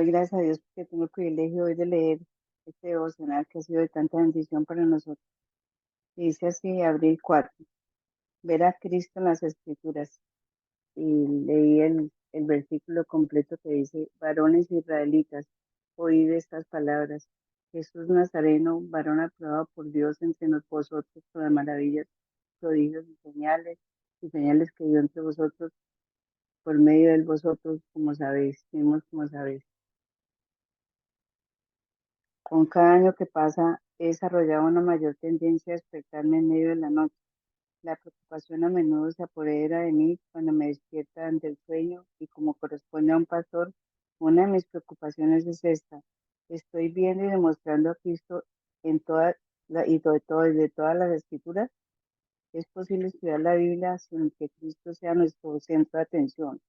gracias a Dios porque tengo el privilegio hoy de leer este devocional que ha sido de tanta bendición para nosotros. Y dice así, Abril 4, ver a Cristo en las Escrituras. Y leí el versículo completo que dice, varones israelitas, oíd estas palabras. Jesús Nazareno, varón aprobado por Dios entre vosotros con las maravillas, prodigios y señales que dio entre vosotros por medio de vosotros, como sabéis, mismos como sabéis. Con cada año que pasa, he desarrollado una mayor tendencia a despertarme en medio de la noche. La preocupación a menudo se apodera de mí cuando me despierta ante el sueño y como corresponde a un pastor, una de mis preocupaciones es esta. Estoy viendo y demostrando a Cristo en toda de todas las escrituras. Es posible estudiar la Biblia sin que Cristo sea nuestro centro de atención.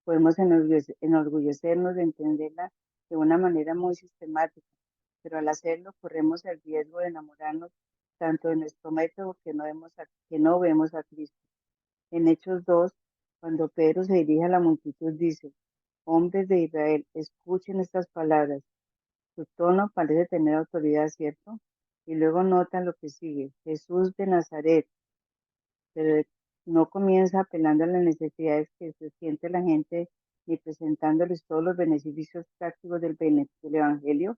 Podemos enorgullecernos de entenderla de una manera muy sistemática, pero al hacerlo corremos el riesgo de enamorarnos tanto de nuestro método que no vemos a Cristo. En Hechos 2, cuando Pedro se dirige a la multitud, dice, hombres de Israel, escuchen estas palabras. Su tono parece tener autoridad, ¿cierto? Y luego notan lo que sigue. Jesús de Nazaret, pero no comienza apelando a las necesidades que se siente la gente, ni presentándoles todos los beneficios prácticos del Evangelio,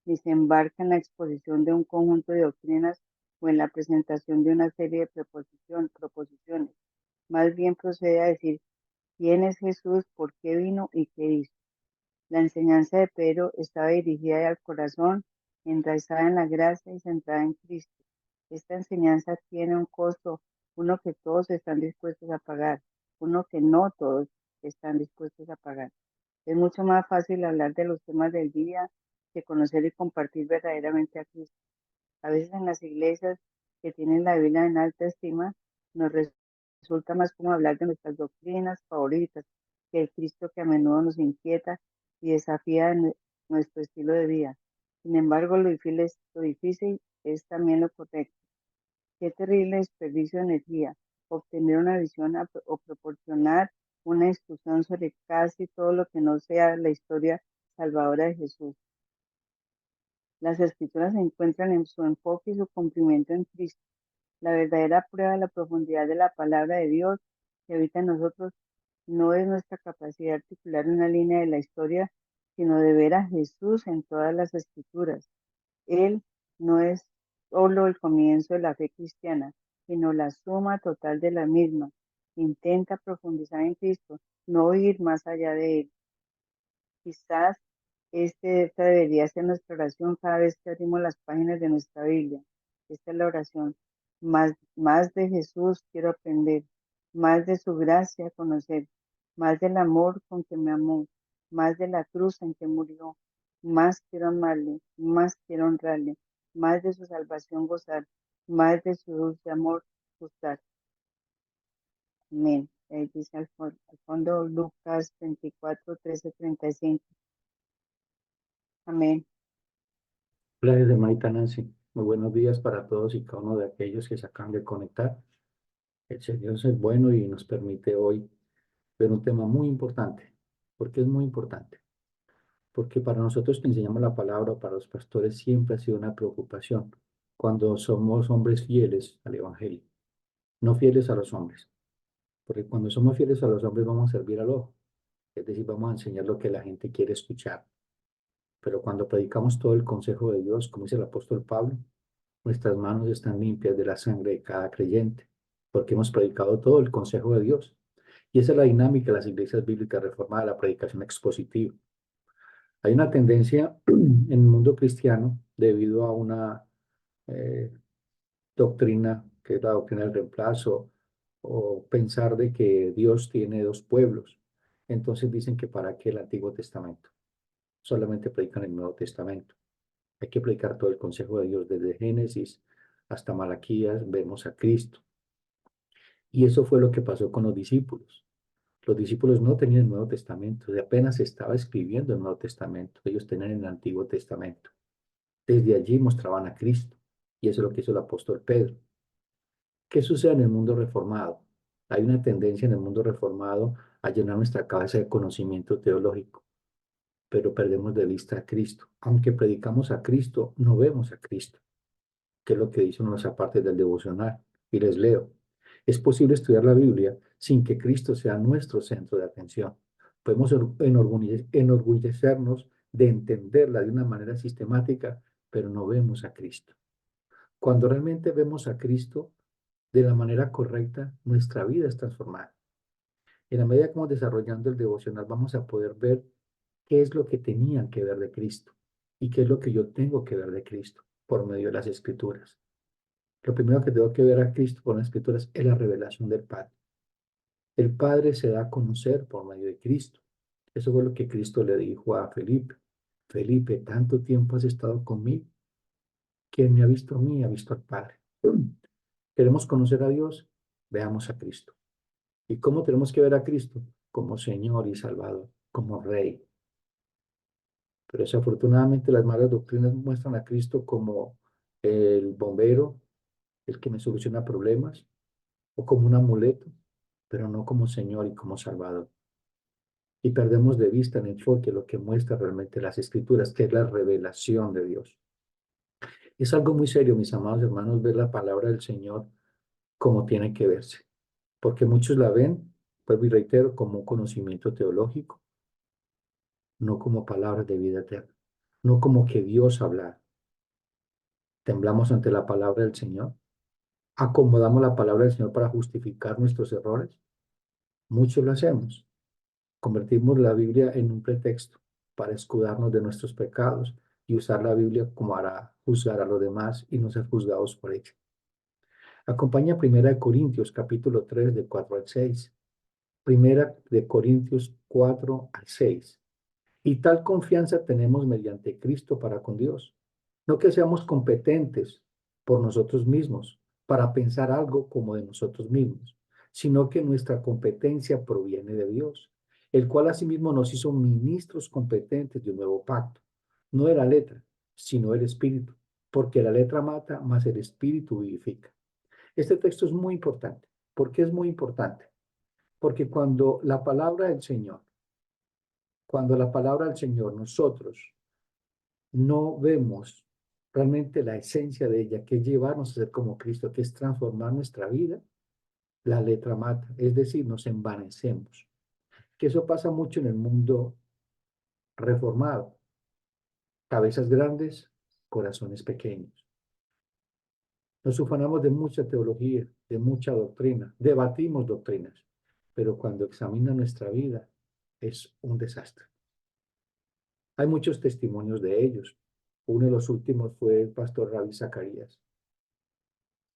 ni se embarca en la exposición de un conjunto de doctrinas o en la presentación de una serie de proposiciones. Más bien procede a decir quién es Jesús, por qué vino y qué hizo. La enseñanza de Pedro estaba dirigida al corazón, enraizada en la gracia y centrada en Cristo. Esta enseñanza tiene un costo, uno que todos están dispuestos a pagar, uno que no todos están dispuestos a pagar. Es mucho más fácil hablar de los temas del día que conocer y compartir verdaderamente a Cristo. A veces en las iglesias que tienen la Biblia en alta estima, nos resulta más como hablar de nuestras doctrinas favoritas que el Cristo que a menudo nos inquieta y desafía nuestro estilo de vida. Sin embargo, lo difícil es también lo correcto. Qué terrible desperdicio de energía obtener una visión o proporcionar una instrucción sobre casi todo lo que no sea la historia salvadora de Jesús. Las escrituras se encuentran en su enfoque y su cumplimiento en Cristo. La verdadera prueba de la profundidad de la palabra de Dios que habita en nosotros no es nuestra capacidad de articular una línea de la historia, sino de ver a Jesús en todas las escrituras. Él no es solo el comienzo de la fe cristiana, sino la suma total de la misma. Intenta profundizar en Cristo, no ir más allá de Él. Quizás esta debería ser nuestra oración cada vez que abrimos las páginas de nuestra Biblia. Esta es la oración. Más de Jesús quiero aprender, más de su gracia conocer, más del amor con que me amó, más de la cruz en que murió, más quiero amarle, más quiero honrarle, más de su salvación gozar, más de su dulce amor gustar. Amén. Dice al fondo Lucas 24:13-35. Amén. Gracias, hermanita Nancy. Muy buenos días para todos y cada uno de aquellos que se acaban de conectar. El Señor es bueno y nos permite hoy ver un tema muy importante. ¿Por qué es muy importante? Porque para nosotros que enseñamos la palabra, para los pastores, siempre ha sido una preocupación cuando somos hombres fieles al Evangelio, no fieles a los hombres. Porque cuando somos fieles a los hombres vamos a servir al ojo, es decir, vamos a enseñar lo que la gente quiere escuchar. Pero cuando predicamos todo el consejo de Dios, como dice el apóstol Pablo, nuestras manos están limpias de la sangre de cada creyente, porque hemos predicado todo el consejo de Dios. Y esa es la dinámica de las iglesias bíblicas reformadas, la predicación expositiva. Hay una tendencia en el mundo cristiano, debido a una eh, doctrina, que es la doctrina del reemplazo, o pensar de que Dios tiene dos pueblos. Entonces dicen que para qué el Antiguo Testamento, solamente predican el Nuevo Testamento. Hay que predicar todo el consejo de Dios, desde Génesis hasta Malaquías, vemos a Cristo. Y eso fue lo que pasó con los discípulos. Los discípulos no tenían el Nuevo Testamento, apenas se estaba escribiendo el Nuevo Testamento, ellos tenían el Antiguo Testamento. Desde allí mostraban a Cristo, y eso es lo que hizo el apóstol Pedro. ¿Qué sucede en el mundo reformado? Hay una tendencia en el mundo reformado a llenar nuestra cabeza de conocimiento teológico. pero perdemos de vista a Cristo. Aunque predicamos a Cristo, no vemos a Cristo, que es lo que dicen unas partes del devocional. Y les leo. Es posible estudiar la Biblia sin que Cristo sea nuestro centro de atención. Podemos enorgullecernos de entenderla de una manera sistemática, pero no vemos a Cristo. Cuando realmente vemos a Cristo de la manera correcta, nuestra vida es transformada. En la medida que vamos desarrollando el devocional, vamos a poder ver qué es lo que tenían que ver de Cristo y qué es lo que yo tengo que ver de Cristo por medio de las Escrituras. Lo primero que tengo que ver a Cristo por las Escrituras es la revelación del Padre. El Padre se da a conocer por medio de Cristo. Eso fue lo que Cristo le dijo a Felipe. Felipe, tanto tiempo has estado conmigo. Quien me ha visto a mí, ha visto al Padre. ¿Queremos conocer a Dios? Veamos a Cristo. ¿Y cómo tenemos que ver a Cristo? Como Señor y Salvador, como Rey. Pero desafortunadamente las malas doctrinas muestran a Cristo como el bombero, el que me soluciona problemas, o como un amuleto, pero no como Señor y como Salvador. Y perdemos de vista el enfoque, lo que muestra realmente las Escrituras, que es la revelación de Dios. Es algo muy serio, mis amados hermanos, ver la palabra del Señor como tiene que verse, porque muchos la ven, pues y reitero, como un conocimiento teológico, no como palabras de vida eterna, no como que Dios habla. Temblamos ante la palabra del Señor, acomodamos la palabra del Señor para justificar nuestros errores. Muchos lo hacemos. Convertimos la Biblia en un pretexto para escudarnos de nuestros pecados y usar la Biblia como para juzgar a los demás y no ser juzgados por ella. Acompaña Primera de Corintios, capítulo 3, de 4 al 6. Primera de Corintios 4 al 6. Y tal confianza tenemos mediante Cristo para con Dios. No que seamos competentes por nosotros mismos para pensar algo como de nosotros mismos, sino que nuestra competencia proviene de Dios, el cual asimismo nos hizo ministros competentes de un nuevo pacto, no de la letra, sino del espíritu, porque la letra mata, mas el espíritu vivifica. Este texto es muy importante. ¿Por qué es muy importante? Porque cuando la palabra del Señor nosotros no vemos realmente la esencia de ella, que es llevarnos a ser como Cristo, que es transformar nuestra vida, la letra mata, es decir, nos envanecemos. Que eso pasa mucho en el mundo reformado. Cabezas grandes, corazones pequeños. Nos ufanamos de mucha teología, de mucha doctrina, debatimos doctrinas, pero cuando examina nuestra vida es un desastre. Hay muchos testimonios de ellos. Uno de los últimos fue el pastor Ravi Zacarías,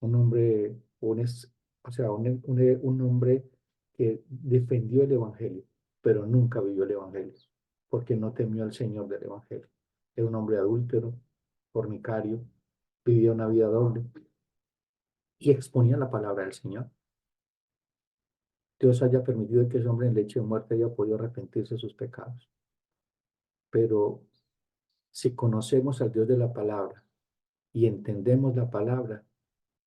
un hombre, un hombre que defendió el Evangelio, pero nunca vivió el Evangelio, porque no temió al Señor del Evangelio. Era un hombre adúltero, fornicario, vivía una vida doble y exponía la palabra del Señor. Dios haya permitido que ese hombre en leche de muerte haya podido arrepentirse de sus pecados. Pero si conocemos al Dios de la palabra y entendemos la palabra,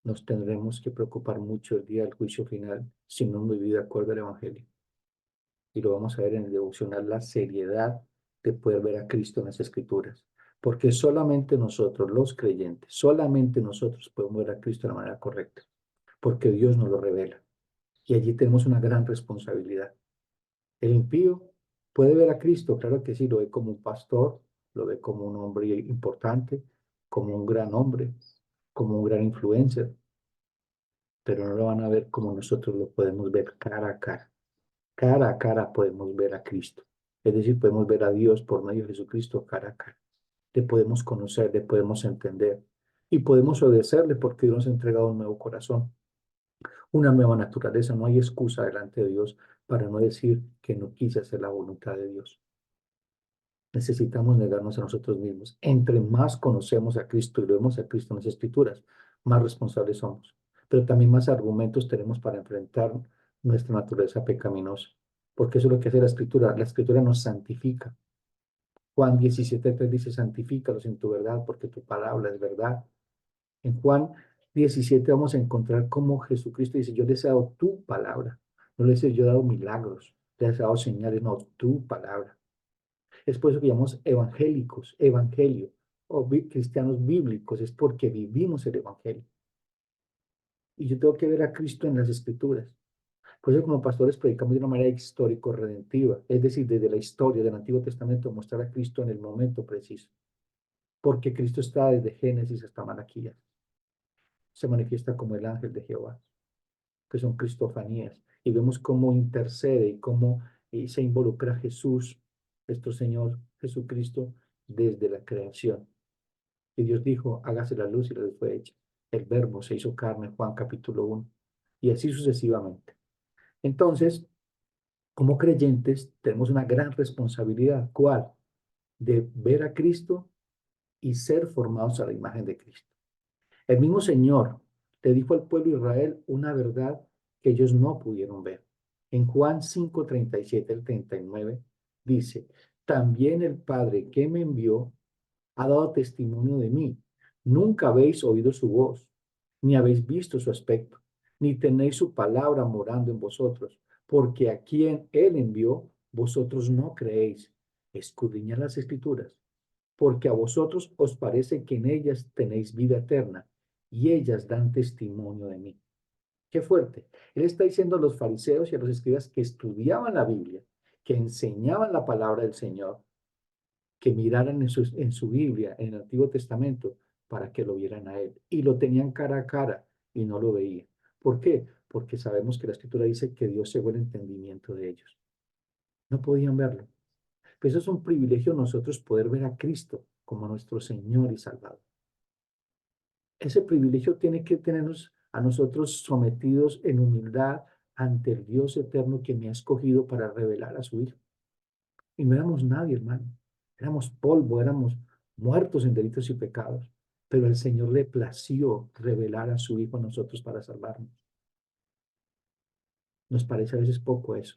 nos tendremos que preocupar mucho el día del juicio final si no hemos vivido de acuerdo al Evangelio. Y lo vamos a ver en el devocional, la seriedad de poder ver a Cristo en las Escrituras. Porque solamente nosotros, los creyentes, solamente nosotros podemos ver a Cristo de la manera correcta. Porque Dios nos lo revela. Y allí tenemos una gran responsabilidad. El impío puede ver a Cristo, claro que sí, lo ve como un pastor, lo ve como un hombre importante, como un gran hombre, como un gran influencer, pero no lo van a ver como nosotros lo podemos ver cara a cara. Cara a cara podemos ver a Cristo. Es decir, podemos ver a Dios por medio de Jesucristo cara a cara. Le podemos conocer, le podemos entender y podemos obedecerle porque Dios nos ha entregado un nuevo corazón, una nueva naturaleza. No hay excusa delante de Dios para no decir que no quise hacer la voluntad de Dios. Necesitamos negarnos a nosotros mismos. Entre más conocemos a Cristo y lo vemos a Cristo en las Escrituras, más responsables somos. Pero también más argumentos tenemos para enfrentar nuestra naturaleza pecaminosa. Porque eso es lo que hace la Escritura. La Escritura nos santifica. Juan 17:3 dice, santifícalos en tu verdad, porque tu palabra es verdad. En Juan 17 vamos a encontrar cómo Jesucristo dice, yo les he dado tu palabra. No les he yo dado milagros, les he dado señales, no, tu palabra. Es por eso que llamamos evangélicos, evangelio, o cristianos bíblicos, es porque vivimos el evangelio. Y yo tengo que ver a Cristo en las escrituras. Por eso como pastores predicamos de una manera histórico-redentiva, es decir, desde la historia del Antiguo Testamento mostrar a Cristo en el momento preciso, porque Cristo está desde Génesis hasta Malaquías. Se manifiesta como el ángel de Jehová, que son cristofanías, y vemos cómo intercede y cómo se involucra Jesús, nuestro Señor Jesucristo, desde la creación. Y Dios dijo, hágase la luz y la luz fue hecha. El verbo se hizo carne, Juan capítulo 1, y así sucesivamente. Entonces, como creyentes, tenemos una gran responsabilidad. ¿Cuál? De ver a Cristo y ser formados a la imagen de Cristo. El mismo Señor le dijo al pueblo de Israel una verdad que ellos no pudieron ver. En Juan 5:37 al 39 dice, también el Padre que me envió ha dado testimonio de mí. Nunca habéis oído su voz, ni habéis visto su aspecto, ni tenéis su palabra morando en vosotros, porque a quien él envió, vosotros no creéis. Escudriñad las escrituras, porque a vosotros os parece que en ellas tenéis vida eterna, y ellas dan testimonio de mí. Qué fuerte. Él está diciendo a los fariseos y a los escribas que estudiaban la Biblia, que enseñaban la palabra del Señor, que miraran en su Biblia, en el Antiguo Testamento, para que lo vieran a Él. Y lo tenían cara a cara y no lo veían. ¿Por qué? Porque sabemos que la Escritura dice que Dios cegó el entendimiento de ellos. No podían verlo. Pero eso es un privilegio nosotros poder ver a Cristo como nuestro Señor y Salvador. Ese privilegio tiene que tenernos a nosotros sometidos en humildad ante el Dios eterno que me ha escogido para revelar a su Hijo. Y no éramos nadie, hermano. Éramos polvo, éramos muertos en delitos y pecados. Pero al Señor le plació revelar a su Hijo a nosotros para salvarnos. Nos parece a veces poco eso.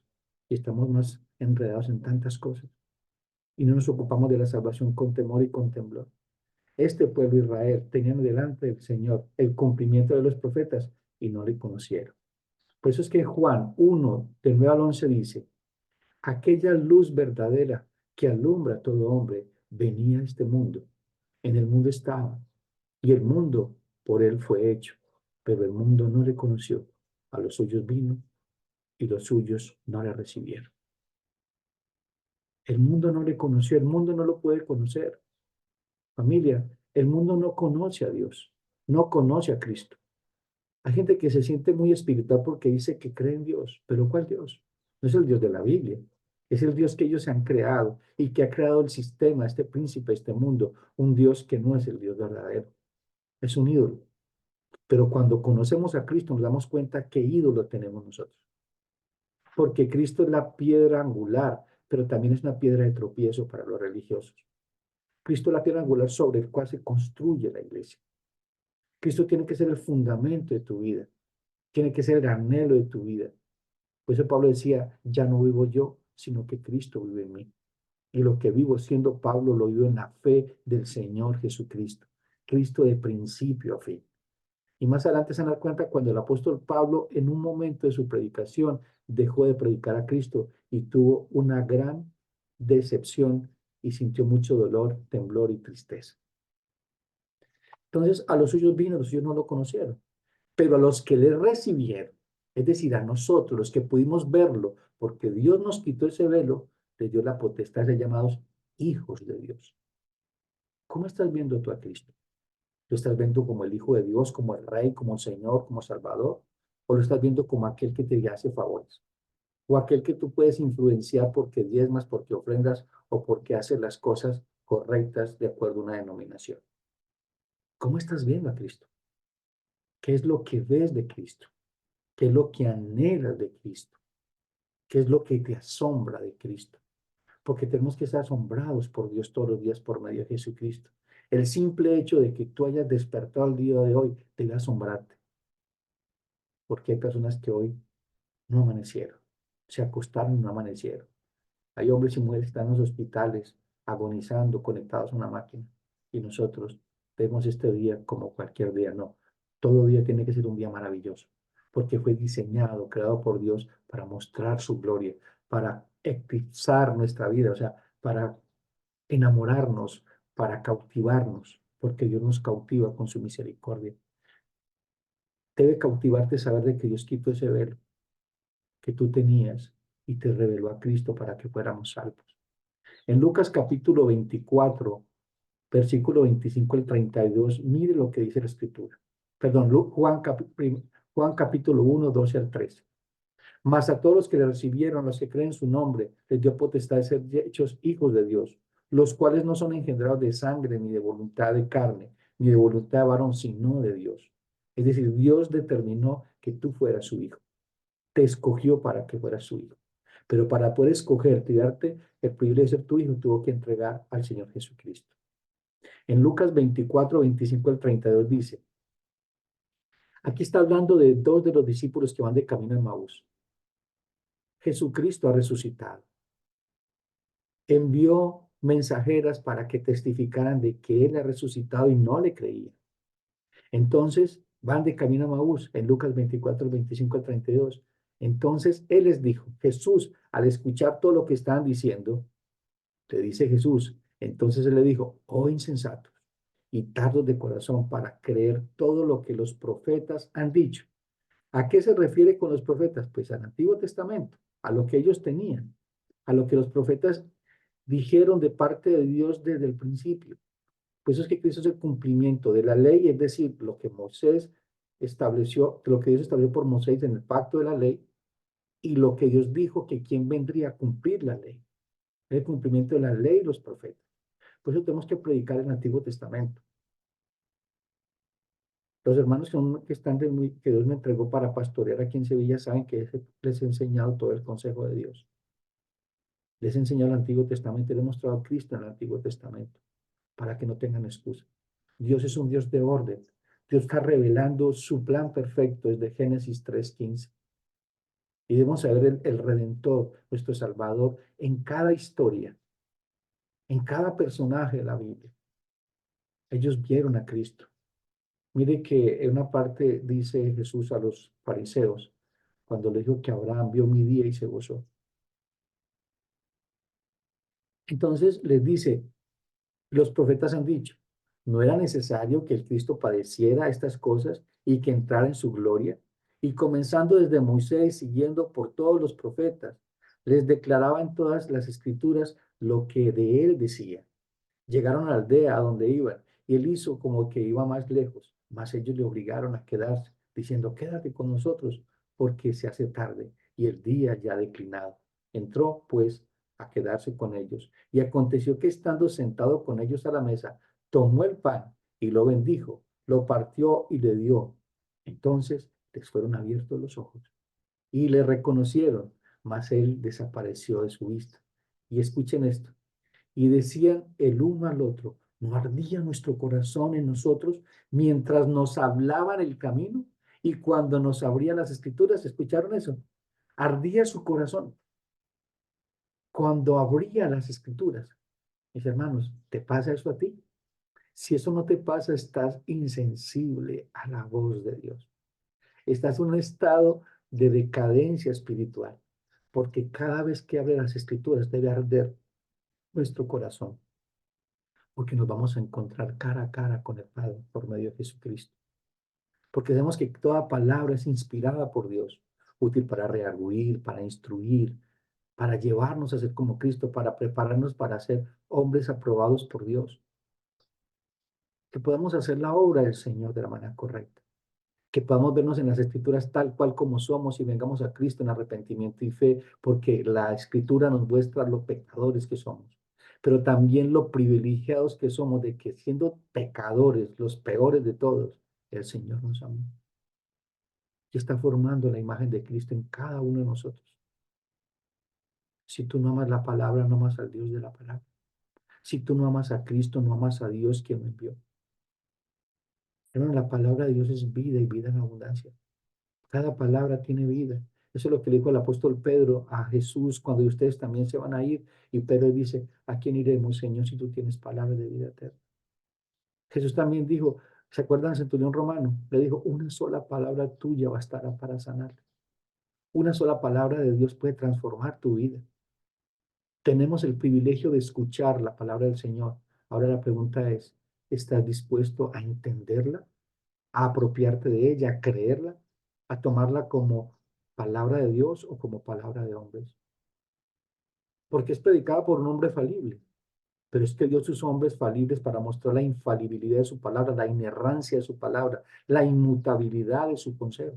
Y estamos más enredados en tantas cosas. Y no nos ocupamos de la salvación con temor y con temblor. Este pueblo Israel tenían delante del Señor el cumplimiento de los profetas y no le conocieron. Por eso es que Juan 1, del 9 al 11 dice, aquella luz verdadera que alumbra a todo hombre venía a este mundo. En el mundo estaba y el mundo por él fue hecho, pero el mundo no le conoció. A los suyos vino y los suyos no le recibieron. El mundo no le conoció, el mundo no lo puede conocer. Familia, el mundo no conoce a Dios, no conoce a Cristo. Hay gente que se siente muy espiritual porque dice que cree en Dios, pero ¿cuál Dios? No es el Dios de la Biblia, es el Dios que ellos se han creado y que ha creado el sistema, este príncipe, este mundo, un Dios que no es el Dios verdadero, es un ídolo. Pero cuando conocemos a Cristo nos damos cuenta qué ídolo tenemos nosotros, porque Cristo es la piedra angular, pero también es una piedra de tropiezo para los religiosos. Cristo es la piedra angular sobre el cual se construye la iglesia. Cristo tiene que ser el fundamento de tu vida, tiene que ser el anhelo de tu vida. Por eso Pablo decía, ya no vivo yo, sino que Cristo vive en mí. Y lo que vivo siendo Pablo lo vivo en la fe del Señor Jesucristo. Cristo de principio a fin. Y más adelante se dan cuenta cuando el apóstol Pablo en un momento de su predicación dejó de predicar a Cristo y tuvo una gran decepción y sintió mucho dolor, temblor y tristeza. Entonces a los suyos vino, los suyos no lo conocieron. Pero a los que le recibieron, es decir, a nosotros, los que pudimos verlo, porque Dios nos quitó ese velo, le dio la potestad de ser llamados hijos de Dios. ¿Cómo estás viendo tú a Cristo? ¿Lo estás viendo como el Hijo de Dios, como el Rey, como el Señor, como Salvador? ¿O lo estás viendo como aquel que te hace favores? ¿O aquel que tú puedes influenciar porque diezmas, porque ofrendas o porque haces las cosas correctas de acuerdo a una denominación? ¿Cómo estás viendo a Cristo? ¿Qué es lo que ves de Cristo? ¿Qué es lo que anhelas de Cristo? ¿Qué es lo que te asombra de Cristo? Porque tenemos que estar asombrados por Dios todos los días por medio de Jesucristo. El simple hecho de que tú hayas despertado el día de hoy debe asombrarte, porque hay personas que hoy no amanecieron, se acostaron y no amanecieron. Hay hombres y mujeres que están en los hospitales agonizando, conectados a una máquina, y nosotros vemos este día como cualquier día. No, todo día tiene que ser un día maravilloso, porque fue diseñado, creado por Dios para mostrar su gloria, para eclipsar nuestra vida, o sea, para enamorarnos, para cautivarnos, porque Dios nos cautiva con su misericordia. Debe cautivarte saber de que Dios quitó ese velo que tú tenías y te reveló a Cristo para que fuéramos salvos. En Lucas capítulo 24, versículo 25 al 32, mire lo que dice la Escritura. Perdón, Juan capítulo 1, 12 al 13. Mas a todos los que le recibieron, los que creen en su nombre, les dio potestad de ser hechos hijos de Dios, los cuales no son engendrados de sangre, ni de voluntad de carne, ni de voluntad de varón, sino de Dios. Es decir, Dios determinó que tú fueras su hijo. Te escogió para que fueras su hijo. Pero para poder escogerte y darte el privilegio de ser tu hijo, tuvo que entregar al Señor Jesucristo. En Lucas 24, 25 al 32 dice, aquí está hablando de dos de los discípulos que van de camino a Maús. Jesucristo ha resucitado. Envió mensajeras para que testificaran de que Él ha resucitado y no le creían. Entonces van de camino a Maús en Lucas 24, 25 al 32. Entonces Él les dijo, Jesús, al escuchar todo lo que estaban diciendo, le dice Jesús, entonces Él le dijo, oh insensatos y tardos de corazón para creer todo lo que los profetas han dicho. ¿A qué se refiere con los profetas? Pues al Antiguo Testamento, a lo que ellos tenían, a lo que los profetas dijeron de parte de Dios desde el principio. Por eso es que Cristo es el cumplimiento de la ley, es decir, lo que Moisés estableció, lo que Dios estableció por Moisés en el pacto de la ley, y lo que Dios dijo que quién vendría a cumplir la ley, el cumplimiento de la ley y los profetas. Por eso tenemos que predicar el Antiguo Testamento. Los hermanos que están que Dios me entregó para pastorear aquí en Sevilla saben que les he enseñado todo el consejo de Dios. Les he enseñado el Antiguo Testamento y les he mostrado a Cristo en el Antiguo Testamento para que no tengan excusa. Dios es un Dios de orden. Dios está revelando su plan perfecto desde Génesis 3:15. Y debemos saber el Redentor, nuestro Salvador, en cada historia, en cada personaje de la Biblia. Ellos vieron a Cristo. Mire que en una parte dice Jesús a los fariseos, cuando le dijo que Abraham vio mi día y se gozó. Entonces les dice, los profetas han dicho, ¿no era necesario que el Cristo padeciera estas cosas y que entrara en su gloria? Y comenzando desde Moisés, siguiendo por todos los profetas, les declaraba en todas las escrituras lo que de él decía. Llegaron a la aldea a donde iban, y él hizo como que iba más lejos, mas ellos le obligaron a quedarse, diciendo, quédate con nosotros, porque se hace tarde y el día ya ha declinado. Entró, pues, a quedarse con ellos. Y aconteció que estando sentado con ellos a la mesa, tomó el pan y lo bendijo, lo partió y le dio. Entonces les fueron abiertos los ojos y le reconocieron, mas él desapareció de su vista. Y escuchen esto, y decían el uno al otro, ¿no ardía nuestro corazón en nosotros mientras nos hablaban el camino? Y cuando nos abrían las escrituras, ¿escucharon eso? Ardía su corazón cuando abría las escrituras. Mis hermanos, ¿te pasa eso a ti? Si eso no te pasa, estás insensible a la voz de Dios. Estás en un estado de decadencia espiritual, porque cada vez que abre las escrituras debe arder nuestro corazón, porque nos vamos a encontrar cara a cara con el Padre por medio de Jesucristo. Porque sabemos que toda palabra es inspirada por Dios, útil para rearguir, para instruir, para llevarnos a ser como Cristo, para prepararnos para ser hombres aprobados por Dios. Que podamos hacer la obra del Señor de la manera correcta. Que podamos vernos en las Escrituras tal cual como somos y vengamos a Cristo en arrepentimiento y fe, porque la Escritura nos muestra lo pecadores que somos, pero también lo privilegiados que somos de que siendo pecadores, los peores de todos, el Señor nos amó y está formando la imagen de Cristo en cada uno de nosotros. Si tú no amas la palabra, no amas al Dios de la palabra. Si tú no amas a Cristo, no amas a Dios quien me envió. Pero la palabra de Dios es vida y vida en abundancia. Cada palabra tiene vida. Eso es lo que le dijo el apóstol Pedro a Jesús cuando ustedes también se van a ir. Y Pedro dice, ¿a quién iremos, Señor, si tú tienes palabra de vida eterna? Jesús también dijo, ¿se acuerdan del centurión romano? Le dijo, una sola palabra tuya bastará para sanar. Una sola palabra de Dios puede transformar tu vida. Tenemos el privilegio de escuchar la palabra del Señor. Ahora la pregunta es, ¿estás dispuesto a entenderla, a apropiarte de ella, a creerla, a tomarla como palabra de Dios o como palabra de hombres? Porque es predicada por un hombre falible. Pero es que Dios usó hombres falibles para mostrar la infalibilidad de su palabra, la inerrancia de su palabra, la inmutabilidad de su consejo.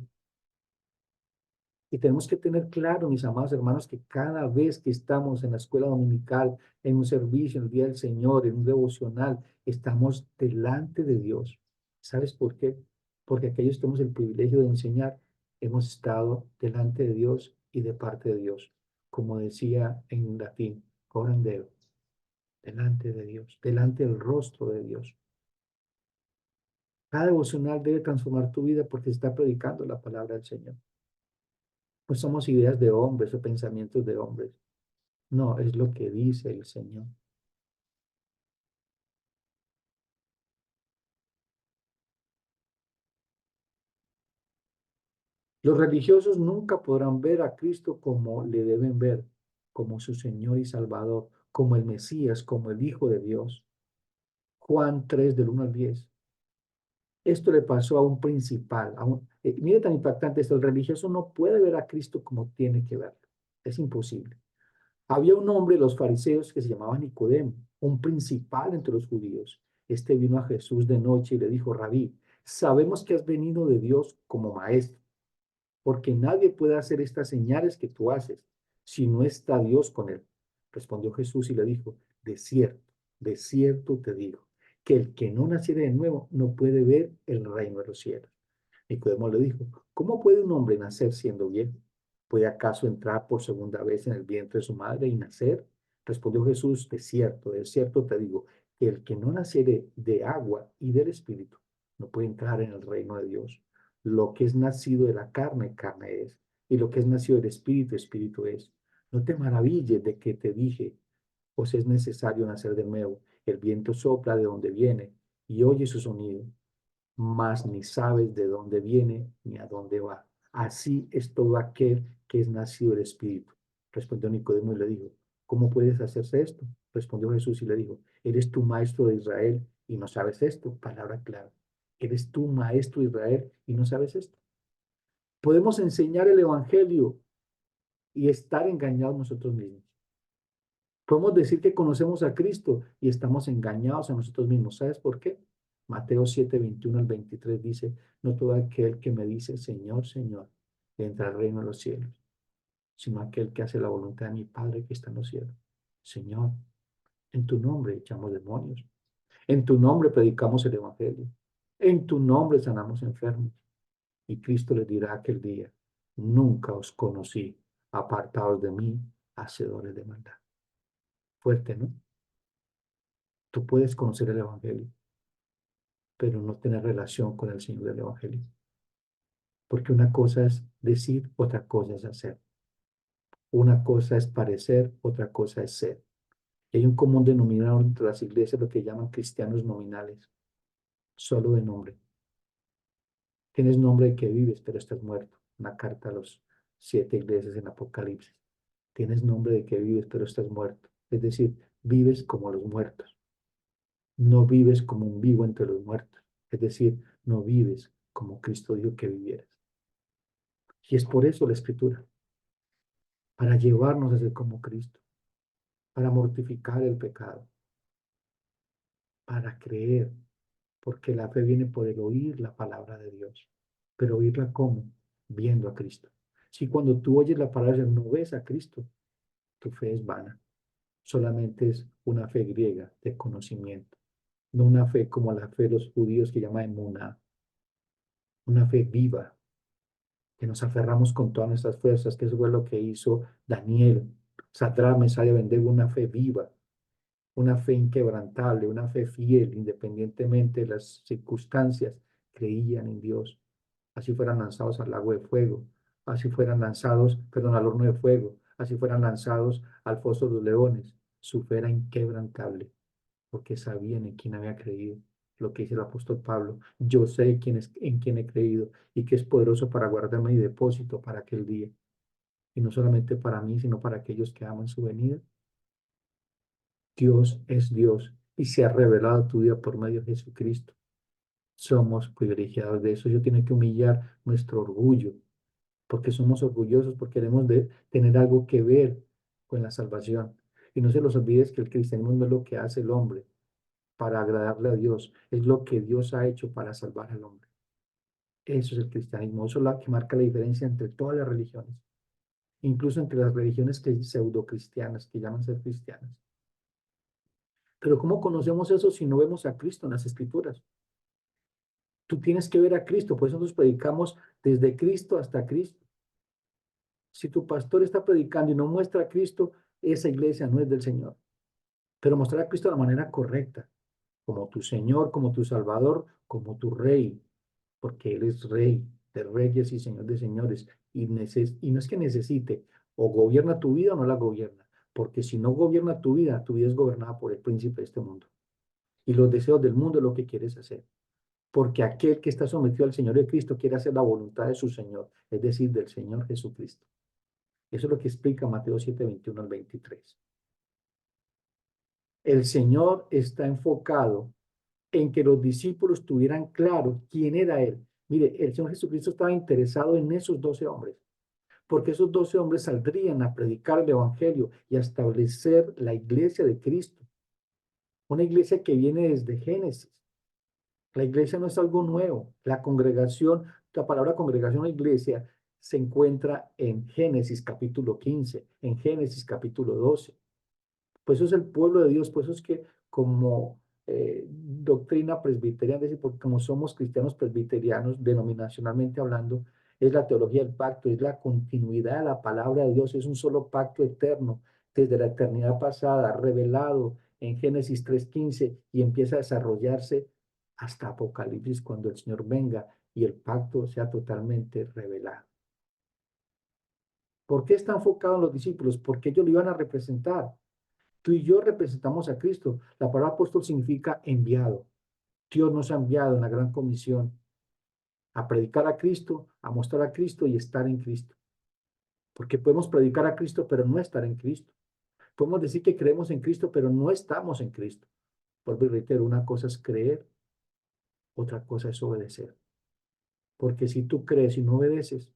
Y tenemos que tener claro, mis amados hermanos, que cada vez que estamos en la escuela dominical, en un servicio, en el día del Señor, en un devocional, estamos delante de Dios. ¿Sabes por qué? Porque aquellos que tenemos el privilegio de enseñar, hemos estado delante de Dios y de parte de Dios. Como decía en latín, coram Deo, delante de Dios, delante del rostro de Dios. Cada devocional debe transformar tu vida porque está predicando la palabra del Señor. No somos ideas de hombres o pensamientos de hombres. No, es lo que dice el Señor. Los religiosos nunca podrán ver a Cristo como le deben ver, como su Señor y Salvador, como el Mesías, como el Hijo de Dios. Juan 3 del 1 al 10. Esto le pasó a un principal. Mire tan impactante esto, el religioso no puede ver a Cristo como tiene que verlo. Es imposible. Había un hombre, los fariseos, que se llamaba Nicodemo, un principal entre los judíos. Este vino a Jesús de noche y le dijo, Rabí, sabemos que has venido de Dios como maestro, porque nadie puede hacer estas señales que tú haces si no está Dios con él. Respondió Jesús y le dijo, de cierto te digo, que el que no naciere de nuevo no puede ver el reino de los cielos. Nicodemo le dijo, ¿cómo puede un hombre nacer siendo viejo? ¿Puede acaso entrar por segunda vez en el vientre de su madre y nacer? Respondió Jesús, de cierto te digo, que el que no naciere de agua y del Espíritu no puede entrar en el reino de Dios. Lo que es nacido de la carne, carne es, y lo que es nacido del Espíritu, Espíritu es. No te maravilles de que te dije, pues es necesario nacer de nuevo. El viento sopla de donde viene y oye su sonido, mas ni sabes de dónde viene ni a dónde va. Así es todo aquel que es nacido del Espíritu. Respondió Nicodemo y le dijo, ¿cómo puedes hacerse esto? Respondió Jesús y le dijo, ¿eres tú maestro de Israel y no sabes esto? Palabra clara. ¿Eres tú maestro de Israel y no sabes esto? Podemos enseñar el Evangelio y estar engañados nosotros mismos. Podemos decir que conocemos a Cristo y estamos engañados a nosotros mismos. ¿Sabes por qué? Mateo 7, 21 al 23 dice, no todo aquel que me dice, Señor, Señor, entra al reino de los cielos, sino aquel que hace la voluntad de mi Padre que está en los cielos. Señor, en tu nombre echamos demonios, en tu nombre predicamos el Evangelio, en tu nombre sanamos enfermos. Y Cristo les dirá aquel día, nunca os conocí, apartados de mí, hacedores de maldad. Fuerte, ¿no? Tú puedes conocer el Evangelio, pero no tener relación con el Señor del Evangelio. Porque una cosa es decir, otra cosa es hacer. Una cosa es parecer, otra cosa es ser. Y hay un común denominador entre las iglesias, lo que llaman cristianos nominales, solo de nombre. Tienes nombre de que vives, pero estás muerto. Una carta a los 7 iglesias en Apocalipsis. Tienes nombre de que vives, pero estás muerto. Es decir, vives como los muertos. No vives como un vivo entre los muertos. Es decir, no vives como Cristo dijo que vivieras. Y es por eso la escritura, para llevarnos a ser como Cristo, para mortificar el pecado, para creer, porque la fe viene por el oír la palabra de Dios. Pero oírla ¿cómo? Viendo a Cristo. Si cuando tú oyes la palabra no ves a Cristo, tu fe es vana. Solamente es una fe griega de conocimiento, no una fe como la fe de los judíos que llaman emuná, una fe viva, que nos aferramos con todas nuestras fuerzas, que eso fue lo que hizo Daniel, Sadrach, Mesach y Abednego, una fe viva, una fe inquebrantable, una fe fiel, independientemente de las circunstancias, creían en Dios. Así fueran lanzados al lago de fuego, así fueran lanzados, perdón, al horno de fuego, así fueran lanzados al foso de los leones. Su fe era inquebrantable, porque sabían en quién había creído. Lo que dice el apóstol Pablo, yo sé en quién he creído y que es poderoso para guardarme mi depósito para aquel día. Y no solamente para mí, sino para aquellos que aman su venida. Dios es Dios y se ha revelado a tu vida por medio de Jesucristo. Somos privilegiados de eso. Eso tiene que humillar nuestro orgullo, porque somos orgullosos, porque queremos tener algo que ver con la salvación. Y no se los olvides que el cristianismo no es lo que hace el hombre para agradarle a Dios, es lo que Dios ha hecho para salvar al hombre. Eso es el cristianismo, eso es lo que marca la diferencia entre todas las religiones, incluso entre las religiones que pseudo-cristianas, que llaman ser cristianas. Pero ¿cómo conocemos eso si no vemos a Cristo en las Escrituras? Tú tienes que ver a Cristo, por eso nosotros predicamos desde Cristo hasta Cristo. Si tu pastor está predicando y no muestra a Cristo, esa iglesia no es del Señor. Pero mostrar a Cristo de la manera correcta, como tu Señor, como tu Salvador, como tu Rey, porque Él es Rey de reyes y Señor de señores. Y no es que necesite, o gobierna tu vida o no la gobierna, porque si no gobierna tu vida es gobernada por el príncipe de este mundo. Y los deseos del mundo es lo que quieres hacer. Porque aquel que está sometido al Señor de Cristo quiere hacer la voluntad de su Señor, es decir, del Señor Jesucristo. Eso es lo que explica Mateo 7, 21 al 23. El Señor está enfocado en que los discípulos tuvieran claro quién era Él. Mire, el Señor Jesucristo estaba interesado en esos 12 hombres, porque esos 12 hombres saldrían a predicar el Evangelio y a establecer la iglesia de Cristo. Una iglesia que viene desde Génesis. La iglesia no es algo nuevo. La congregación, la palabra congregación o iglesia se encuentra en Génesis capítulo 15, en Génesis capítulo 12. Pues eso es el pueblo de Dios, por eso es que como doctrina presbiteriana, es decir, porque como somos cristianos presbiterianos, denominacionalmente hablando, es la teología del pacto, es la continuidad de la palabra de Dios, es un solo pacto eterno, desde la eternidad pasada, revelado en Génesis 3:15 y empieza a desarrollarse hasta Apocalipsis cuando el Señor venga y el pacto sea totalmente revelado. ¿Por qué está enfocado en los discípulos? Porque ellos lo iban a representar. Tú y yo representamos a Cristo. La palabra apóstol significa enviado. Dios nos ha enviado en la gran comisión a predicar a Cristo, a mostrar a Cristo y estar en Cristo. Porque podemos predicar a Cristo, pero no estar en Cristo. Podemos decir que creemos en Cristo, pero no estamos en Cristo. Por y reitero, una cosa es creer, otra cosa es obedecer. Porque si tú crees y no obedeces,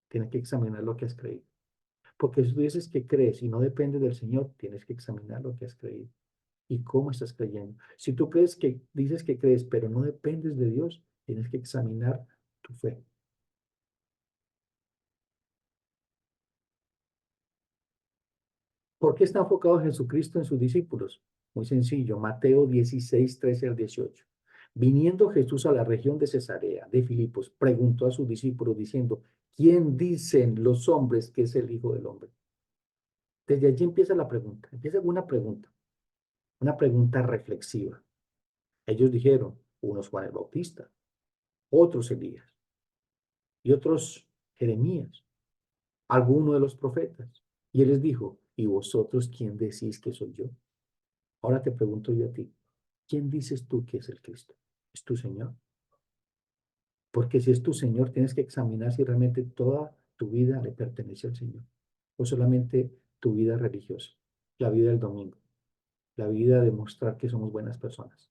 tienes que examinar lo que has creído. Porque si tú dices que crees y no dependes del Señor, tienes que examinar lo que has creído. ¿Y cómo estás creyendo? Si tú crees que dices que crees, pero no dependes de Dios, tienes que examinar tu fe. ¿Por qué está enfocado Jesucristo en sus discípulos? Muy sencillo, Mateo 16, 13 al 18. Viniendo Jesús a la región de Cesarea de Filipos, preguntó a sus discípulos diciendo, ¿quién dicen los hombres que es el Hijo del Hombre? Desde allí empieza la pregunta, empieza con una pregunta reflexiva. Ellos dijeron, unos Juan el Bautista, otros Elías y otros Jeremías, alguno de los profetas. Y él les dijo, ¿y vosotros quién decís que soy yo? Ahora te pregunto yo a ti, ¿quién dices tú que es el Cristo? ¿Es tu Señor? Porque si es tu Señor, tienes que examinar si realmente toda tu vida le pertenece al Señor, o solamente tu vida religiosa, la vida del domingo, la vida de mostrar que somos buenas personas.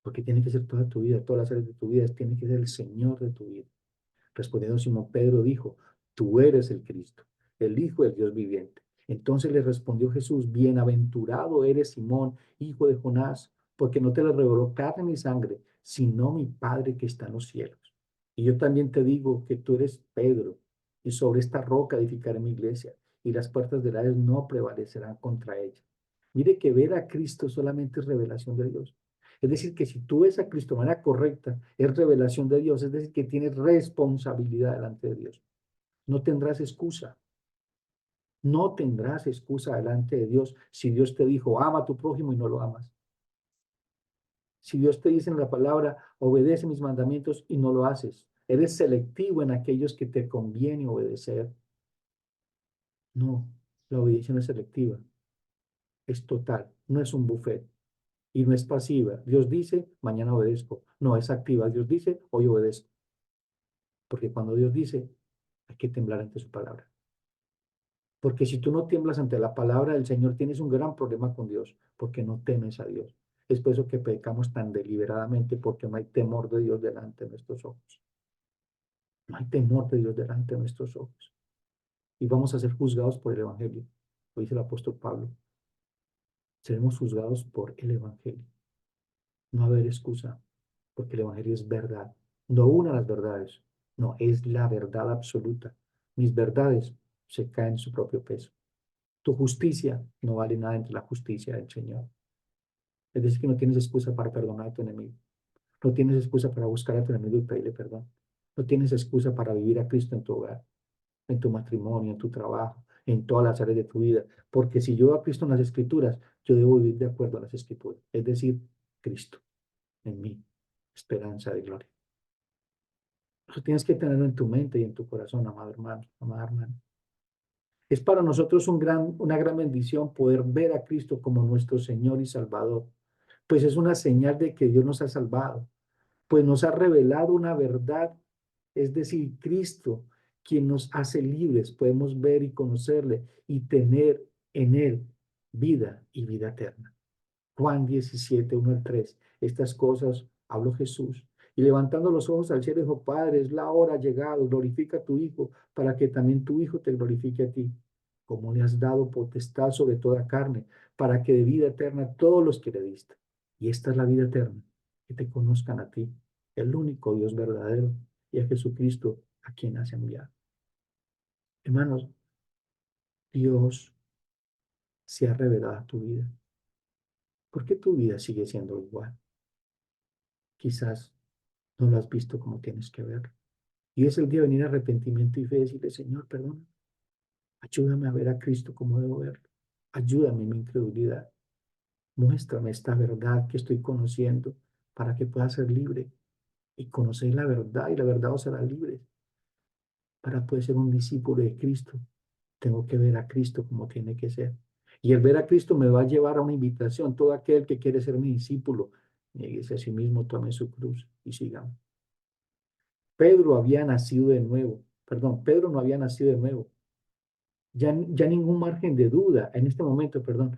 Porque tiene que ser toda tu vida, todas las áreas de tu vida, tiene que ser el Señor de tu vida. Respondiendo Simón Pedro dijo, tú eres el Cristo, el Hijo del Dios viviente. Entonces le respondió Jesús, bienaventurado eres Simón, hijo de Jonás, porque no te lo reveló carne ni sangre, sino mi Padre que está en los cielos. Y yo también te digo que tú eres Pedro, y sobre esta roca edificaré mi iglesia, y las puertas del Hades no prevalecerán contra ella. Mire que ver a Cristo solamente es revelación de Dios. Es decir, que si tú ves a Cristo de manera correcta, es revelación de Dios, es decir, que tienes responsabilidad delante de Dios. No tendrás excusa. No tendrás excusa delante de Dios si Dios te dijo, ama a tu prójimo y no lo amas. Si Dios te dice en la palabra, obedece mis mandamientos y no lo haces. Eres selectivo en aquellos que te conviene obedecer. No, la obediencia no es selectiva, es total, no es un buffet. Y no es pasiva. Dios dice, mañana obedezco. No, es activa. Dios dice, hoy obedezco. Porque cuando Dios dice, hay que temblar ante su palabra. Porque si tú no tiemblas ante la palabra del Señor, tienes un gran problema con Dios, porque no temes a Dios. Es por eso que pecamos tan deliberadamente, porque no hay temor de Dios delante de nuestros ojos. No hay temor de Dios delante de nuestros ojos. Y vamos a ser juzgados por el Evangelio. Lo dice el apóstol Pablo. Seremos juzgados por el Evangelio. No va a haber excusa, porque el Evangelio es verdad. No una de las verdades, no, es la verdad absoluta. Mis verdades se caen en su propio peso. Tu justicia no vale nada entre la justicia del Señor. Es decir, que no tienes excusa para perdonar a tu enemigo. No tienes excusa para buscar a tu enemigo y pedirle perdón. No tienes excusa para vivir a Cristo en tu hogar, en tu matrimonio, en tu trabajo, en todas las áreas de tu vida. Porque si yo veo a Cristo en las Escrituras, yo debo vivir de acuerdo a las Escrituras. Es decir, Cristo en mí, esperanza de gloria. Eso tienes que tenerlo en tu mente y en tu corazón, amado hermano, amada hermana. Es para nosotros una gran bendición poder ver a Cristo como nuestro Señor y Salvador, pues es una señal de que Dios nos ha salvado, pues nos ha revelado una verdad, es decir, Cristo, quien nos hace libres, podemos ver y conocerle y tener en Él vida y vida eterna. Juan 17, 1 al 3. Estas cosas habló Jesús. Y levantando los ojos al cielo, dijo, Padre, es la hora ha llegado, glorifica a tu Hijo, para que también tu Hijo te glorifique a ti, como le has dado potestad sobre toda carne, para que de vida eterna todos los que le diste. Y esta es la vida eterna, que te conozcan a ti, el único Dios verdadero, y a Jesucristo, a quien has enviado. Hermanos, Dios se ha revelado a tu vida. ¿Por qué tu vida sigue siendo igual? Quizás no lo has visto como tienes que ver. Y es el día de venir a arrepentimiento y fe y decirle, Señor, perdona, ayúdame a ver a Cristo como debo verlo. Ayúdame en mi incredulidad. Muéstrame esta verdad que estoy conociendo para que pueda ser libre y conocer la verdad y la verdad os hará libre. Para poder ser un discípulo de Cristo, tengo que ver a Cristo como tiene que ser. Y el ver a Cristo me va a llevar a una invitación. Todo aquel que quiere ser mi discípulo, nieguese a sí mismo, tome su cruz y sigamos. Pedro había nacido de nuevo. Perdón, Pedro no había nacido de nuevo. Ya ningún margen de duda en este momento, perdón.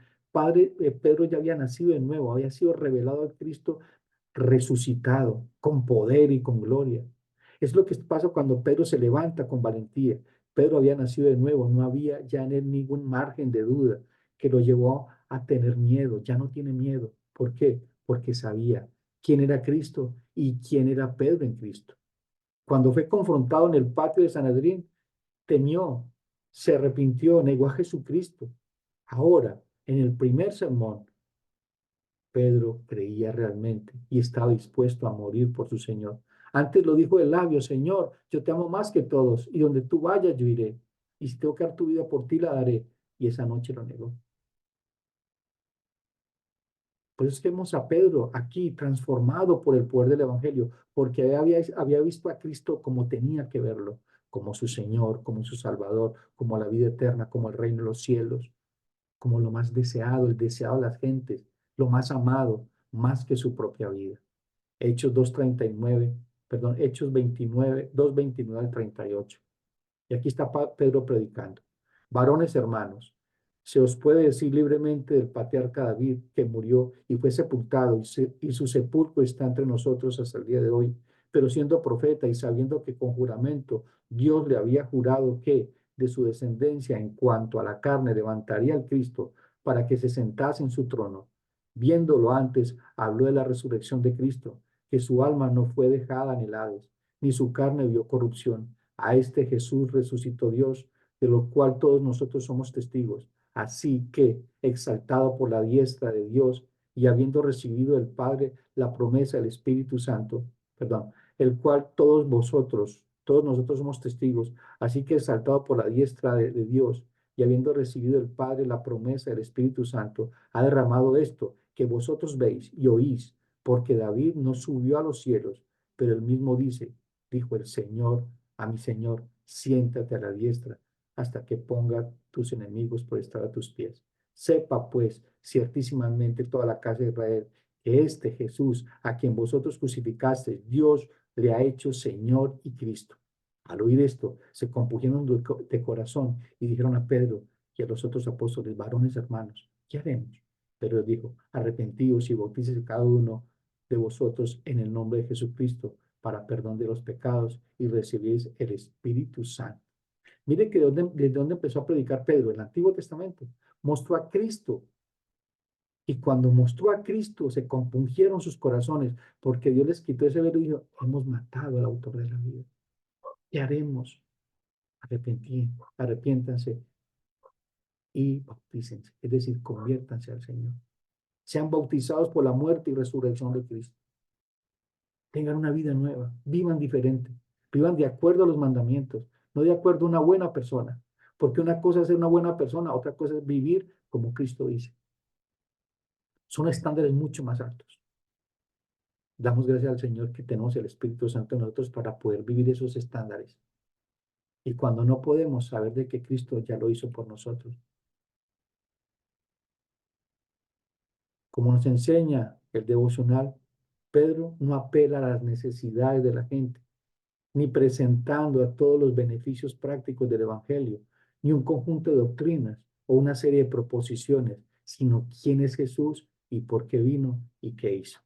Pedro ya había nacido de nuevo, había sido revelado a Cristo resucitado, con poder y con gloria. Es lo que pasa cuando Pedro se levanta con valentía. Pedro había nacido de nuevo, no había ya en él ningún margen de duda que lo llevó a tener miedo. Ya no tiene miedo. ¿Por qué? Porque sabía quién era Cristo y quién era Pedro en Cristo. Cuando fue confrontado en el patio de Sanedrín, temió, se arrepintió, negó a Jesucristo. Ahora, en el primer sermón, Pedro creía realmente y estaba dispuesto a morir por su Señor. Antes lo dijo de labio, Señor, yo te amo más que todos y donde tú vayas yo iré. Y si tengo que dar tu vida por ti, la daré. Y esa noche lo negó. Por eso es que vemos a Pedro aquí transformado por el poder del Evangelio, porque había visto a Cristo como tenía que verlo, como su Señor, como su Salvador, como la vida eterna, como el reino de los cielos, como lo más deseado, el deseado de las gentes, lo más amado, más que su propia vida. Hechos 2:39, perdón, Hechos 29, 2:29 al 38. Y aquí está Pedro predicando. Varones hermanos, se os puede decir libremente del patriarca David que murió y fue sepultado y su sepulcro está entre nosotros hasta el día de hoy. Pero siendo profeta y sabiendo que con juramento Dios le había jurado que de su descendencia en cuanto a la carne levantaría al Cristo para que se sentase en su trono. Viéndolo antes, habló de la resurrección de Cristo, que su alma no fue dejada en el Hades, ni su carne vio corrupción. A este Jesús resucitó Dios, de lo cual todos nosotros somos testigos. Así que, exaltado por la diestra de Dios y habiendo recibido del Padre la promesa del Espíritu Santo, perdón, el cual todos nosotros somos testigos. Así que, exaltado por la diestra de Dios y habiendo recibido del Padre la promesa del Espíritu Santo, ha derramado esto que vosotros veis y oís, porque David no subió a los cielos, pero él mismo dijo el Señor a mi Señor, siéntate a la diestra hasta que ponga tus enemigos por estar a tus pies. Sepa pues ciertísimamente toda la casa de Israel que este Jesús, a quien vosotros crucificaste, Dios le ha hecho Señor y Cristo. Al oír esto, se compugieron de corazón y dijeron a Pedro, y a los otros apóstoles, varones hermanos, ¿qué haremos? Pero él dijo, arrepentíos y bautícese cada uno de vosotros en el nombre de Jesucristo para perdón de los pecados y recibís el Espíritu Santo. Mire que desde dónde empezó a predicar Pedro, en el Antiguo Testamento. Mostró a Cristo. Y cuando mostró a Cristo, se compungieron sus corazones, porque Dios les quitó ese velo y dijo, hemos matado al autor de la vida. ¿Qué haremos? Arrepiéntanse y bautícense. Es decir, conviértanse al Señor. Sean bautizados por la muerte y resurrección de Cristo. Tengan una vida nueva. Vivan diferente. Vivan de acuerdo a los mandamientos, no de acuerdo a una buena persona. Porque una cosa es ser una buena persona, otra cosa es vivir como Cristo dice. Son estándares mucho más altos. Damos gracias al Señor que tenemos el Espíritu Santo en nosotros para poder vivir esos estándares. Y cuando no podemos, saber de que Cristo ya lo hizo por nosotros. Como nos enseña el devocional, Pedro no apela a las necesidades de la gente, ni presentando a todos los beneficios prácticos del Evangelio, ni un conjunto de doctrinas o una serie de proposiciones, sino quién es Jesús y por qué vino y qué hizo.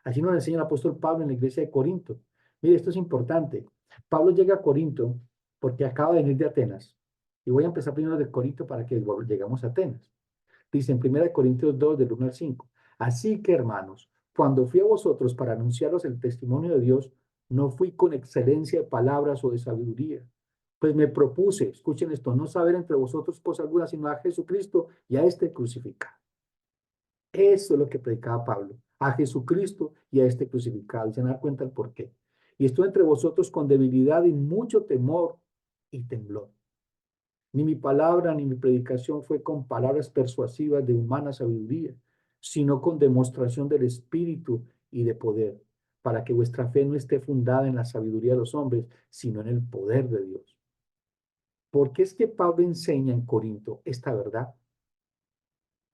Así nos enseña el apóstol Pablo en la iglesia de Corinto. Mire, esto es importante. Pablo llega a Corinto porque acaba de venir de Atenas. Y voy a empezar primero de Corinto para que llegamos a Atenas. Dice en 1 Corintios 2, del 1 al 5. Así que, hermanos, cuando fui a vosotros para anunciaros el testimonio de Dios, no fui con excelencia de palabras o de sabiduría. Pues me propuse, escuchen esto, no saber entre vosotros cosa alguna, sino a Jesucristo y a este crucificado. Eso es lo que predicaba Pablo, a Jesucristo y a este crucificado. Y se dan cuenta el por qué. Y estoy entre vosotros con debilidad y mucho temor y temblor. Ni mi palabra ni mi predicación fue con palabras persuasivas de humana sabiduría, sino con demostración del Espíritu y de poder, para que vuestra fe no esté fundada en la sabiduría de los hombres, sino en el poder de Dios. ¿Por qué es que Pablo enseña en Corinto esta verdad?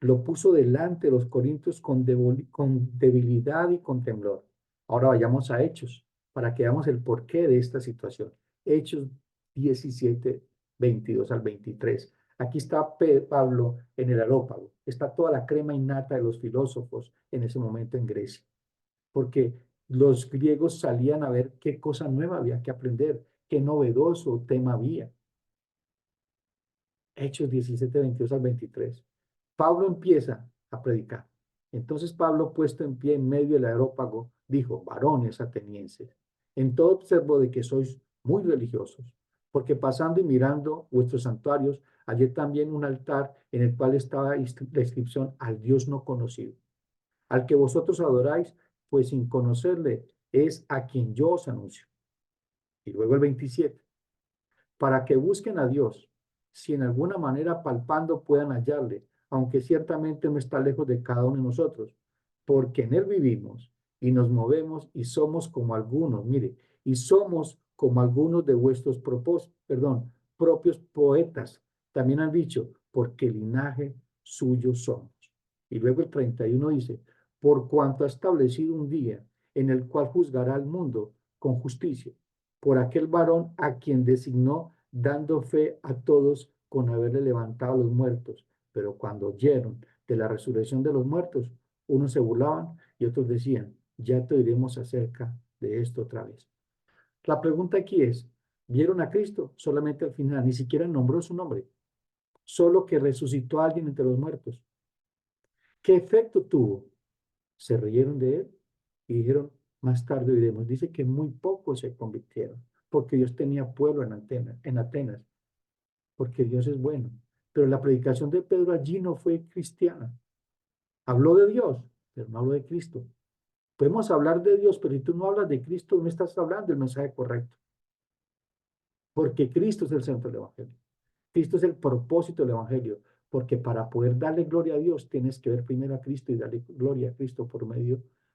Lo puso delante de los corintios con debilidad y con temblor. Ahora vayamos a Hechos, para que veamos el porqué de esta situación. Hechos 17, 22 al 23. Aquí está Pablo en el Areópago. Está toda la crema innata de los filósofos en ese momento en Grecia. Porque los griegos salían a ver qué cosa nueva había que aprender, qué novedoso tema había. Hechos 17, 22 al 23. Pablo empieza a predicar. Entonces Pablo, puesto en pie en medio del areópago, dijo, varones atenienses, en todo observo de que sois muy religiosos, porque pasando y mirando vuestros santuarios, hallé también un altar en el cual estaba la inscripción al Dios no conocido, al que vosotros adoráis, pues sin conocerle es a quien yo os anuncio. Y luego el 27, para que busquen a Dios, si en alguna manera palpando puedan hallarle, aunque ciertamente no está lejos de cada uno de nosotros, porque en él vivimos y nos movemos y somos como algunos, mire, y somos como algunos de vuestros propios poetas. También han dicho, porque linaje suyo somos. Y luego el 31 dice, por cuanto ha establecido un día en el cual juzgará al mundo con justicia por aquel varón a quien designó, dando fe a todos con haberle levantado a los muertos. Pero cuando oyeron de la resurrección de los muertos, unos se burlaban y otros decían, ya te diremos acerca de esto otra vez. La pregunta aquí es, ¿vieron a Cristo? Solamente al final, ni siquiera nombró su nombre, solo que resucitó a alguien entre los muertos. ¿Qué efecto tuvo? Se rieron de él y dijeron, más tarde oiremos. Dice que muy pocos se convirtieron, porque Dios tenía pueblo en Atenas, porque Dios es bueno. Pero la predicación de Pedro allí no fue cristiana. Habló de Dios, pero no habló de Cristo. Podemos hablar de Dios, pero si tú no hablas de Cristo, no estás hablando el mensaje correcto. Porque Cristo es el centro del Evangelio. Cristo es el propósito del Evangelio. Porque para poder darle gloria a Dios, tienes que ver primero a Cristo y darle gloria a Cristo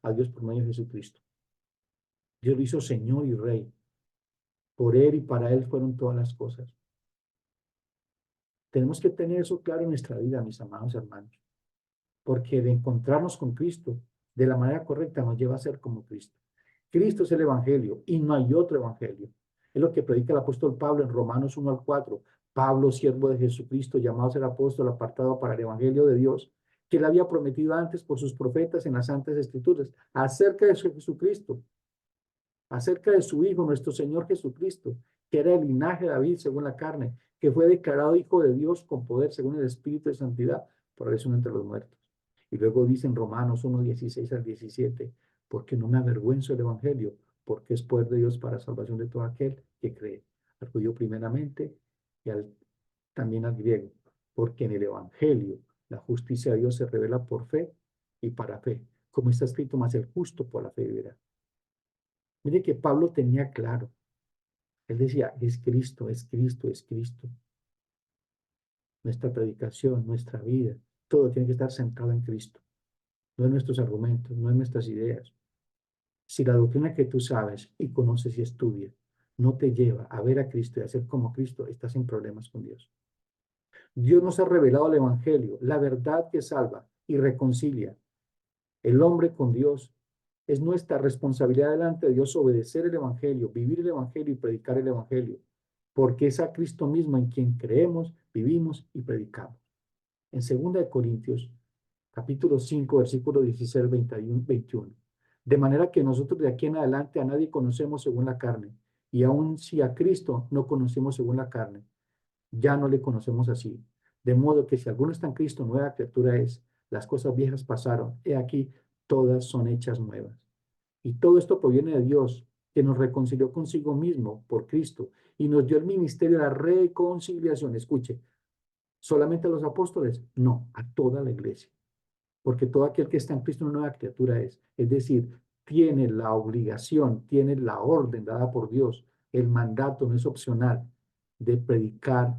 a Dios por medio de Jesucristo. Dios lo hizo Señor y Rey. Por Él y para Él fueron todas las cosas. Tenemos que tener eso claro en nuestra vida, mis amados hermanos. Porque de encontrarnos con Cristo de la manera correcta nos lleva a ser como Cristo. Cristo es el Evangelio y no hay otro Evangelio. Es lo que predica el apóstol Pablo en Romanos 1 al 4. Pablo, siervo de Jesucristo, llamado a ser apóstol, apartado para el evangelio de Dios, que él había prometido antes por sus profetas en las Santas Escrituras, acerca de su Jesucristo, acerca de su Hijo, nuestro Señor Jesucristo, que era el linaje de David según la carne, que fue declarado Hijo de Dios con poder según el Espíritu de Santidad, por resurrección entre los muertos. Y luego dice en Romanos 1:16 al 17, porque no me avergüenzo del Evangelio, porque es poder de Dios para salvación de todo aquel que cree, al judío primeramente y también al griego, porque en el Evangelio la justicia de Dios se revela por fe y para fe, como está escrito, más el justo por la fe vivirá. Mire que Pablo tenía claro, él decía, es Cristo, es Cristo, es Cristo. Nuestra predicación, nuestra vida, todo tiene que estar centrado en Cristo, no en nuestros argumentos, no en nuestras ideas. Si la doctrina que tú sabes y conoces y estudias no te lleva a ver a Cristo y a ser como Cristo, estás en problemas con Dios. Dios nos ha revelado el Evangelio, la verdad que salva y reconcilia el hombre con Dios. Es nuestra responsabilidad delante de Dios obedecer el Evangelio, vivir el Evangelio y predicar el Evangelio, porque es a Cristo mismo en quien creemos, vivimos y predicamos. En 2 Corintios, capítulo 5, versículo 16 al 21. De manera que nosotros de aquí en adelante a nadie conocemos según la carne, y aun si a Cristo no conocemos según la carne, ya no le conocemos así. De modo que si alguno está en Cristo, nueva criatura es. Las cosas viejas pasaron, he aquí, todas son hechas nuevas. Y todo esto proviene de Dios, que nos reconcilió consigo mismo por Cristo y nos dio el ministerio de la reconciliación. Escuche, ¿solamente a los apóstoles? No, a toda la iglesia. Porque todo aquel que está en Cristo, una nueva criatura es. Es decir, tiene la obligación, tiene la orden dada por Dios, el mandato, no es opcional, de predicar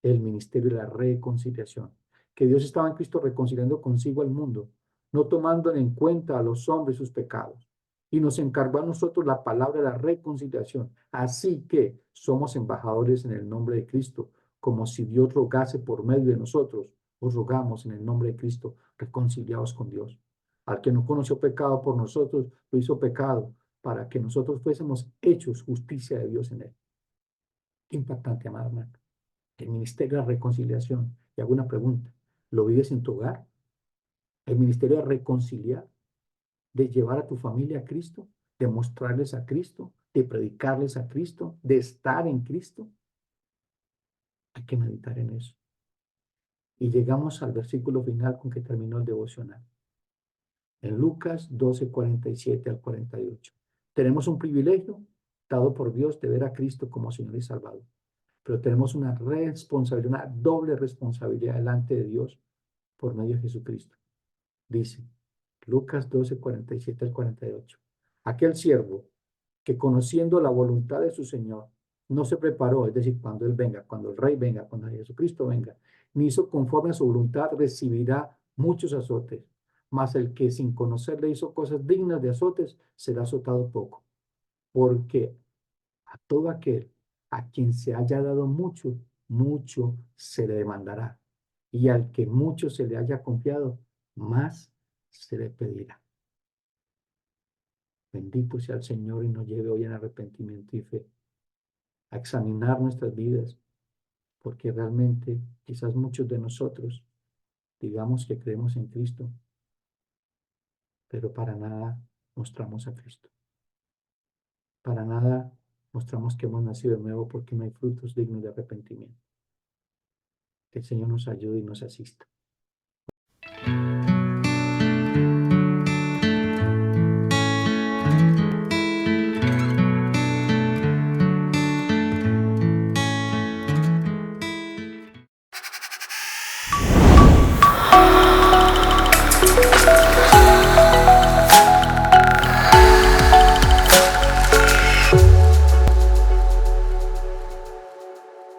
el ministerio de la reconciliación. Que Dios estaba en Cristo reconciliando consigo al mundo, no tomando en cuenta a los hombres sus pecados. Y nos encargó a nosotros la palabra de la reconciliación. Así que somos embajadores en el nombre de Cristo, como si Dios rogase por medio de nosotros. Os rogamos en el nombre de Cristo, reconciliados con Dios. Al que no conoció pecado por nosotros, lo hizo pecado, para que nosotros fuésemos hechos justicia de Dios en él. Qué impactante, amado hermano. El ministerio de la reconciliación. Y hago una pregunta. ¿Lo vives en tu hogar? El ministerio de reconciliar, de llevar a tu familia a Cristo, de mostrarles a Cristo, de predicarles a Cristo, de estar en Cristo. Hay que meditar en eso. Y llegamos al versículo final con que terminó el devocional. En Lucas 12:47 al 48. Tenemos un privilegio dado por Dios de ver a Cristo como Señor y Salvador. Pero tenemos una responsabilidad, una doble responsabilidad delante de Dios por medio de Jesucristo. Dice Lucas 12:47 al 48. Aquel siervo que conociendo la voluntad de su Señor, no se preparó, es decir, cuando Él venga, cuando el Rey venga, cuando Jesucristo venga, ni hizo conforme a su voluntad, recibirá muchos azotes. Mas el que sin conocerle hizo cosas dignas de azotes, será azotado poco. Porque a todo aquel a quien se haya dado mucho, mucho se le demandará. Y al que mucho se le haya confiado, más se le pedirá. Bendito sea el Señor y nos lleve hoy en arrepentimiento y fe a examinar nuestras vidas, porque realmente quizás muchos de nosotros digamos que creemos en Cristo, pero para nada mostramos a Cristo. Para nada mostramos que hemos nacido de nuevo porque no hay frutos dignos de arrepentimiento. Que el Señor nos ayude y nos asista.